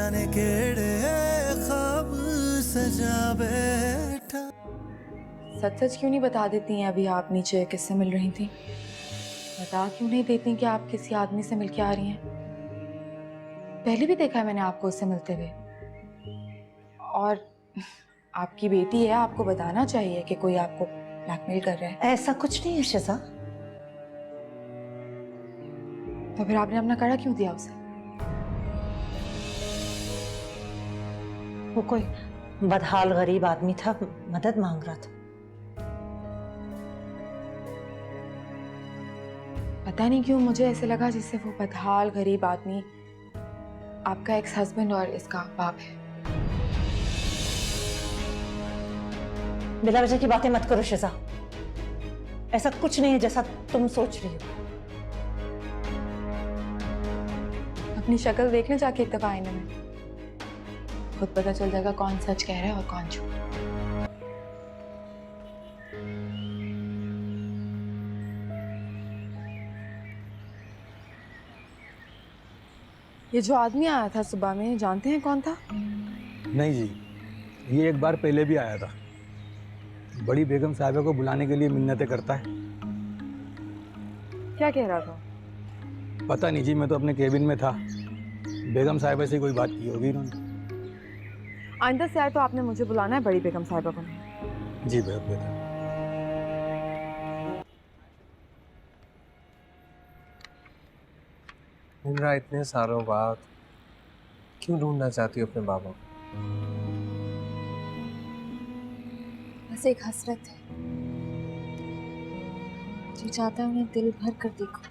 जाने केड़े ख्वाब सजा बैठा। सच सच क्यों नहीं बता देती हैं अभी आप नीचे किससे मिल रही थी? बता क्यों नहीं देती कि आप किसी आदमी से मिलके आ रही हैं? पहले भी देखा है मैंने आपको उससे मिलते हुए। और आपकी बेटी है, आपको बताना चाहिए कि कोई आपको ब्लैकमेल कर रहा है। ऐसा कुछ नहीं है शिजा। तो फिर आपने अपना कड़ा क्यों दिया उसे? वो कोई बदहाल गरीब आदमी था, मदद मांग रहा था। पता नहीं क्यों मुझे ऐसे लगा जैसे वो बदहाल गरीब आदमी आपका एक्स हस्बैंड और इसका बाप है। बिला वजह की बातें मत करो शिजा। ऐसा कुछ नहीं है जैसा तुम सोच रही हो। अपनी शक्ल देखने जाके एक दफा आईने में, खुद पता चल जाएगा कौन सच कह रहा है और कौन झूठ। ये जो आदमी आया था सुबह में, जानते हैं कौन था? नहीं जी, ये एक बार पहले भी आया था। बड़ी बेगम साहिबा को बुलाने के लिए मिन्नतें करता है। क्या कह रहा था? पता नहीं जी, मैं तो अपने केबिन में था। बेगम साहिबा से कोई बात की होगी इन्होंने। आइंदा से आए तो आपने मुझे बुलाना है, बड़ी बेगम साहिबा को नहीं। जी बहुत बेहतर। मिल रहा इतने सालों बाद, क्यों ढूंढना चाहती हो अपने बाबा को? बस एक हसरत है, जो चाहता है उन्हें दिल भर कर देखो।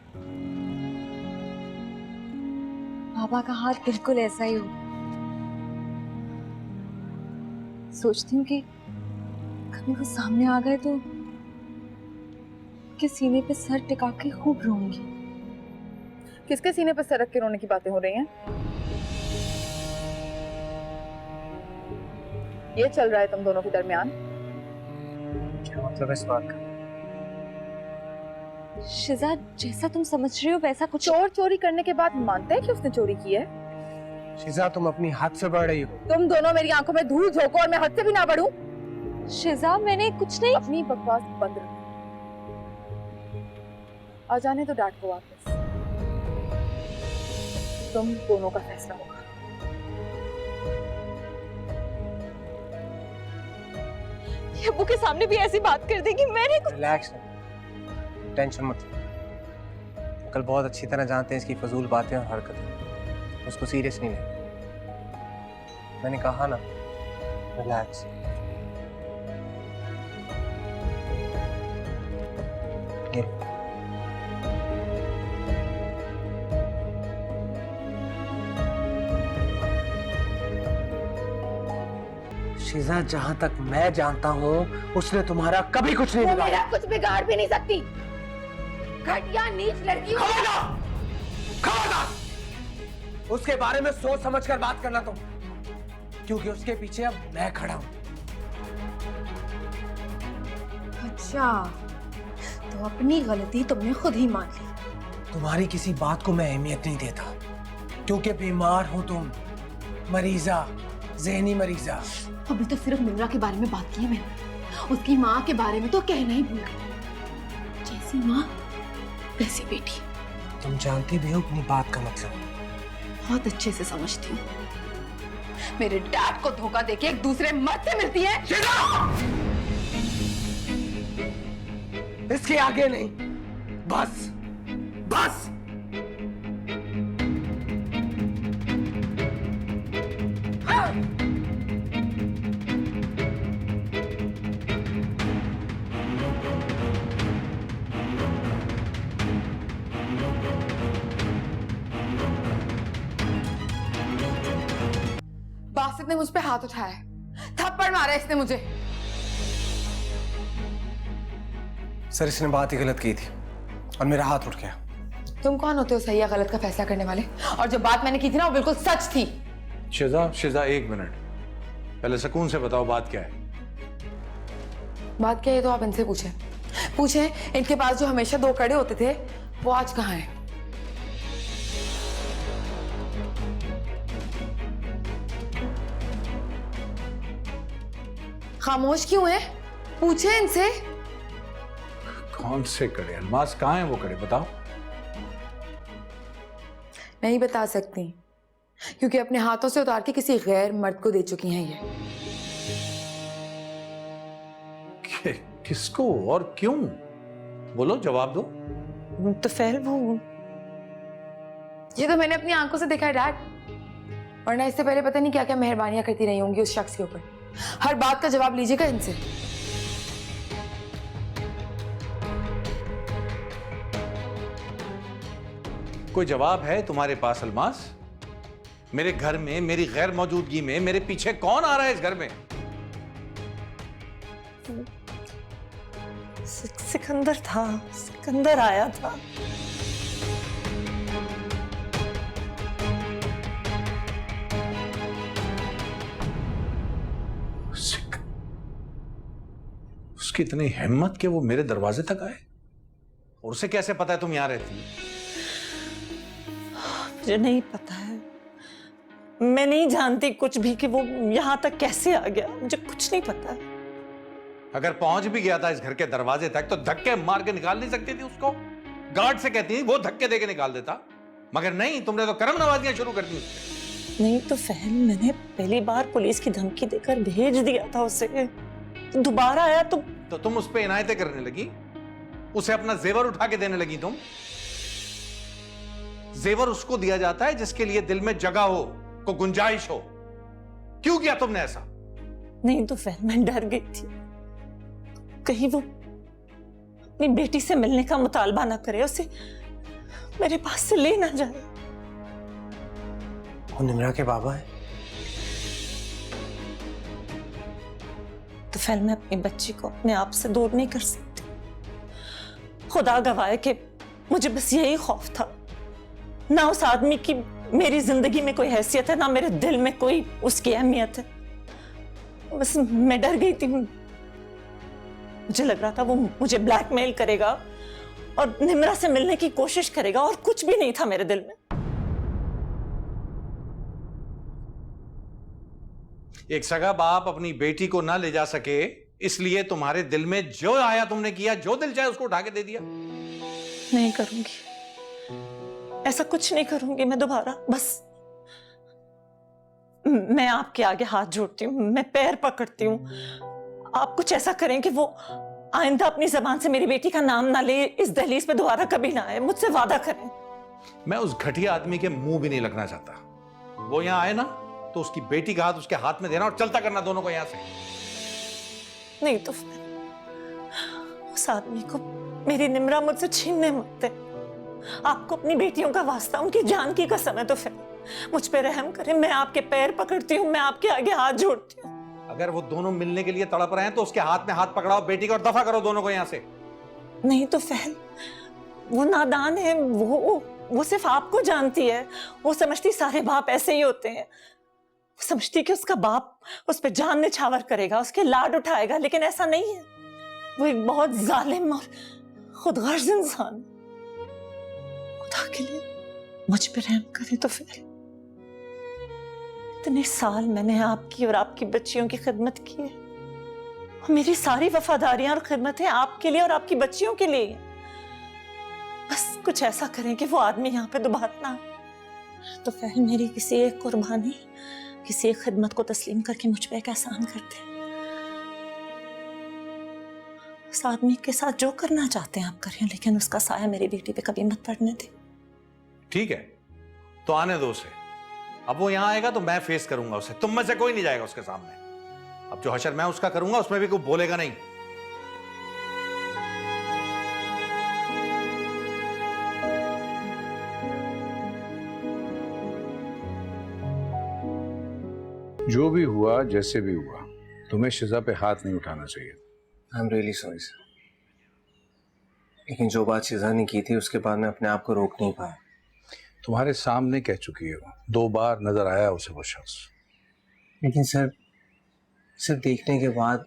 बाबा का हाथ बिल्कुल ऐसा ही हो। सोचती हूँ कि कभी वो सामने आ गए तो उनके सीने पे सर टिका के खूब रोऊंगी। किसके सीने पर सर रख के रोने की बातें हो रही हैं? ये चल रहा है तुम दोनों के दरमियान? क्या मतलब इस बात का? शिजा, जैसा तुम समझ रही हो वैसा कुछ। चोर चोरी करने के बाद मानते हैं कि उसने चोरी की है? शिजा, तुम अपनी हद से बढ़ रही हो। तुम दोनों मेरी आंखों में धूल झोंको और मैं हद से भी ना बढ़ूं। शिजा, मैंने कुछ नहीं। अपनी बकवास बंद रखो। आ जाने तो डांट को वापस। तुम दोनों का फैसला होगा। ये अब्बू के सामने भी ऐसी बात कर देगी? मैंने कुछ। रिलैक्स, टेंशन मत लो। कल बहुत अच्छी तरह जानते हैं इसकी फजूल बातें और हरकतें। उसको सीरियस नहीं ले। मैंने कहा ना, रिलैक्स। ये शिजा, जहां तक मैं जानता हूं उसने तुम्हारा कभी कुछ नहीं बिगाड़ा। मेरा कुछ बिगाड़ भी नहीं सकती। घटिया नीच लड़की। खबरदार! उसके बारे में सोच समझ कर बात करना तुम, क्योंकि उसके पीछे अब मैं खड़ा हूं। अच्छा, तो अपनी गलती तुमने खुद ही मान ली। तुम्हारी किसी बात को मैं अहमियत नहीं देता, क्योंकि बीमार हो तुम, मरीजा, ज़हनी मरीजा। अभी तो सिर्फ मिमरा के बारे में बात की है मैंने। उसकी माँ के बारे में तो कहना ही भूल गई। जैसी माँ वैसी बेटी। तुम जानती भी हो अपनी बात का मतलब। बहुत अच्छे से समझती हूँ। मेरे डैड को धोखा देके एक दूसरे मर्द से मिलती है। इसके आगे नहीं, बस बस। बासित ने मुझ पे हाथ उठाया, थप्पड़ मारा इसने मुझे। सर, इसने बात ही गलत की थी और मेरा हाथ उठ गया। तुम कौन होते हो सही या गलत का फैसला करने वाले? और जो बात मैंने की थी ना वो बिल्कुल सच थी। शिजा एक मिनट, पहले सुकून से बताओ बात क्या है। बात क्या है तो आप इनसे पूछें। इनके पास जो हमेशा दो कड़े होते थे वो आज कहाँ हैं? खामोश क्यों है? पूछे इनसे। कौन से कड़े अलमास? कहाँ है वो कड़े? बताओ। नहीं बता सकती, क्योंकि अपने हाथों से उतार के किसी गैर मर्द को दे चुकी हैं ये। किसको और क्यों? बोलो, जवाब दो। तो फिर वो ये तो मैंने अपनी आंखों से देखा है डैड, वरना इससे पहले पता नहीं क्या क्या मेहरबानियां करती रही होंगी उस शख्स के ऊपर। हर बात का जवाब लीजिएगा इनसे। कोई जवाब है तुम्हारे पास अलमास? मेरे घर में मेरी गैर मौजूदगी में मेरे पीछे कौन आ रहा है इस घर में? सिकंदर था, सिकंदर आया था। उसकी इतनी हिम्मत कि वो मेरे दरवाजे तक आए? और उसे कैसे पता है तुम यहां रहती हो? मुझे नहीं पता है, मैं नहीं जानती कुछ भी कि वो यहां तक कैसे आ गया। मुझे कुछ नहीं पता। अगर पहुंच भी गया था इस घर के दरवाजे तक तो धक्के मार के निकाल नहीं सकती थी उसको? गार्ड से कहती थी, वो धक्के देके निकाल देता। मगर नहीं, तुमने तो कर्म नवाजियां शुरू कर दी उससे। नहीं तो फहम, मैंने पहली बार पुलिस की धमकी देकर भेज दिया था उसे। दोबारा आया तो तुम उस पे इनायतें करने लगी, उसे अपना जेवर उठा के देने लगी तुम। जेवर उसको दिया जाता है जिसके लिए दिल में जगह हो, को गुंजाइश हो। क्यों किया तुमने ऐसा? नहीं तो फहम, मैं डर गई थी कहीं वो अपनी बेटी से मिलने का मुतालबा ना करे, उसे मेरे पास से ले ना जाए। वो निम्रा के बाबा है। तो फिर मैं अपनी बच्ची को अपने आप से दूर नहीं कर सकती। खुदा गवाह है कि मुझे बस यही खौफ था, ना उस आदमी की मेरी जिंदगी में कोई हैसियत है, ना मेरे दिल में कोई उसकी अहमियत है। बस मैं डर गई थी। मुझे लग रहा था वो मुझे ब्लैकमेल करेगा और निम्रा से मिलने की कोशिश करेगा, और कुछ भी नहीं था मेरे दिल में। एक सगा बाप अपनी बेटी को ना ले जा सके, इसलिए तुम्हारे दिल में जो आया तुमने किया, जो दिल चाहे उसको उठा के दे दिया। नहीं करूंगी, ऐसा कुछ नहीं करूंगी मैं दोबारा। बस मैं आपके आगे हाथ जोड़ती हूँ, मैं पैर पकड़ती हूँ। आप कुछ ऐसा करें कि वो आइंदा अपनी जबान से मेरी बेटी का नाम ना ले, इस दहलीज पे दोबारा कभी ना आए। मुझसे वादा करें। मैं उस घटिया आदमी के मुंह भी नहीं लगना चाहता। वो यहां आए ना तो उसकी बेटी का हाथ उसके हाथ में देना और चलता करना दोनों को यहां से। नहीं तो उस आदमी को मेरी निम्रा मुझसे छीनने मत दे। आपको अपनी बेटियों का वास्ता, उनकी जान की कसम है, तो फिर मुझ पे रहम करें। मैं आपके पैर पकड़ती हूँ, मैं आपके आगे हाथ जोड़ती हूँ। अगर वो दोनों मिलने के लिए तड़प रहे हैं तो उसके हाथ में हाथ पकड़ाओ बेटी को और दफा करो दोनों को यहां से। नहीं तो फहल, वो नादान है, वो सिर्फ आपको जानती है। वो समझती सारे बाप ऐसे ही होते हैं। वो समझती कि उसका बाप उस पर जान निछावर करेगा, उसके लाड उठाएगा, लेकिन ऐसा नहीं है। वो एक बहुत जालिम और खुदगर्ज इंसान। खुदा के लिए मुझ पे रहम करे। तो फिर इतने साल मैंने आपकी और आपकी बच्चियों की खिदमत की है, और मेरी सारी वफादारियां और खिदमतें आपके लिए और आपकी बच्चियों के लिए। बस कुछ ऐसा करें कि वो आदमी यहाँ पे दोबारा ना आए। तो फिर मेरी किसी एक कुर्बानी, किसी एक खिदमत को तस्लीम करके मुझ पे एक एहसान करते। उस आदमी के साथ जो करना चाहते हैं आप करें, लेकिन उसका साया मेरी बेटी पे कभी मत पड़ने दे। ठीक है, तो आने दो उसे। अब वो यहां आएगा तो मैं फेस करूंगा उसे। तुम में से कोई नहीं जाएगा उसके सामने। अब जो हशर मैं उसका करूंगा उसमें भी कोई बोलेगा नहीं। जो भी हुआ, जैसे भी हुआ, तुम्हें शिजा पे हाथ नहीं उठाना चाहिए। I am really sorry sir, लेकिन जो बात शिजा ने की थी उसके बाद मैं अपने आप को रोक नहीं पाया। तुम्हारे सामने कह चुकी है वो, 2 बार नजर आया उसे वो शख्स। लेकिन सर, सिर्फ देखने के बाद,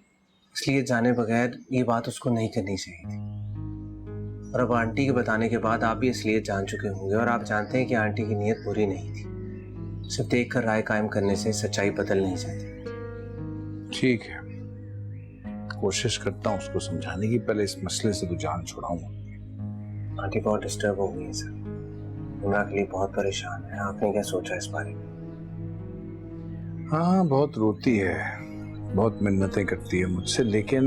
इसलिए जाने बगैर ये बात उसको नहीं करनी चाहिए थी। और अब आंटी के बताने के बाद आप भी इसलिए जान चुके होंगे, और आप जानते हैं कि आंटी की नीयत बुरी नहीं थी। सिर्फ देखकर राय कायम करने से सच्चाई बदल नहीं जाती। ठीक है, कोशिश करता हूँ उसको समझाने की, पहले इस मसले से तो जान छुड़ाऊंगा। आंटी बहुत डिस्टर्ब हो गई है सर, निम्रा के लिए बहुत परेशान है। आपने क्या सोचा इस बारे में? हाँ, बहुत रोती है, बहुत मिन्नतें करती है मुझसे, लेकिन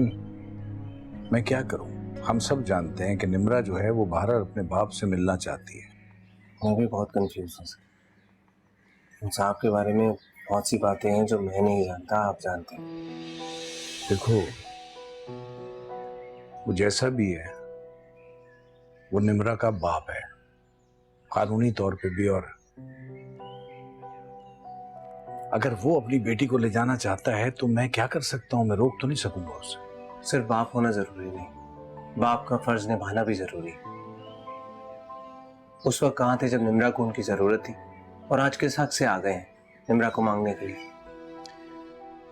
मैं क्या करूं? हम सब जानते हैं कि निम्रा जो है वो बाहर अपने बाप से मिलना चाहती है। मैं भी बहुत कंफ्यूज हूँ सर। इंसाफ के बारे में बहुत सी बातें हैं जो मैं नहीं जानता, आप जानते हैं। देखो, वो जैसा भी है वो निम्रा का बाप है, कानूनी तौर पे भी, और अगर वो अपनी बेटी को ले जाना चाहता है तो मैं क्या कर सकता हूं? मैं रोक तो नहीं सकूंगा उसे। सिर्फ बाप होना जरूरी नहीं, बाप का फर्ज निभाना भी जरूरी है। उस वक्त कहाँ थे जब निम्रा को उनकी जरूरत थी, और आज किस हक से आ गए हैं निम्रा को मांगने के लिए?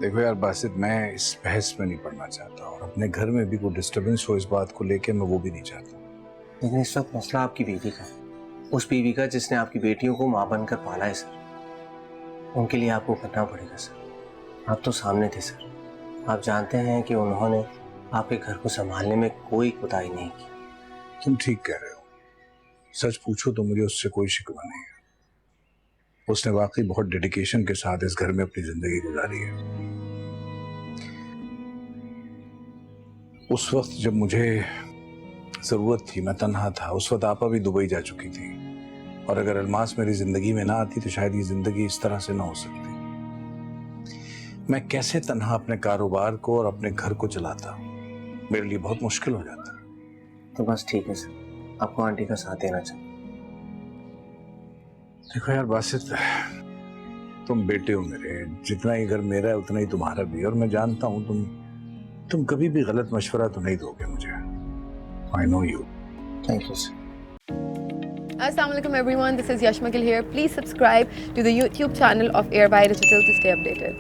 देखो यार बासित, मैं इस बहस में नहीं पड़ना चाहता, और अपने घर में भी कोई डिस्टर्बेंस हो इस बात को लेके मैं वो भी नहीं चाहता। लेकिन इस वक्त मसला आपकी बीवी का, उस बीवी का जिसने आपकी बेटियों को मां बनकर पाला है सर। उनके लिए आपको करना पड़ेगा सर। आप तो सामने थे सर, आप जानते हैं कि उन्होंने आपके घर को संभालने में कोई कोताही नहीं की। तुम ठीक कह रहे हो, सच पूछो तो मुझे उससे कोई शिकवा नहीं है। उसने वाकई बहुत डेडिकेशन के साथ इस घर में अपनी जिंदगी गुजारी है। उस वक्त जब मुझे जरूरत थी, मैं तन्हा था, उस वक्त आपा भी दुबई जा चुकी थी, और अगर अलमास मेरी जिंदगी में ना आती तो शायद ये जिंदगी इस तरह से ना हो सकती। मैं कैसे तन्हा अपने कारोबार को और अपने घर को चलाता, मेरे लिए बहुत मुश्किल हो जाता। तो बस ठीक है सर, आपको आंटी का साथ देना चाहिए। देखो यार बासित, तुम बेटे हो मेरे, जितना ही घर मेरा है उतना ही तुम्हारा भी, और मैं जानता हूँ तुम कभी भी गलत मशवरा तो नहीं दोगे मुझे। I know you. Thank you sir. Assalamualaikum everyone, this is Yashmakil here. Please subscribe to the YouTube channel of Airby Digital to stay updated.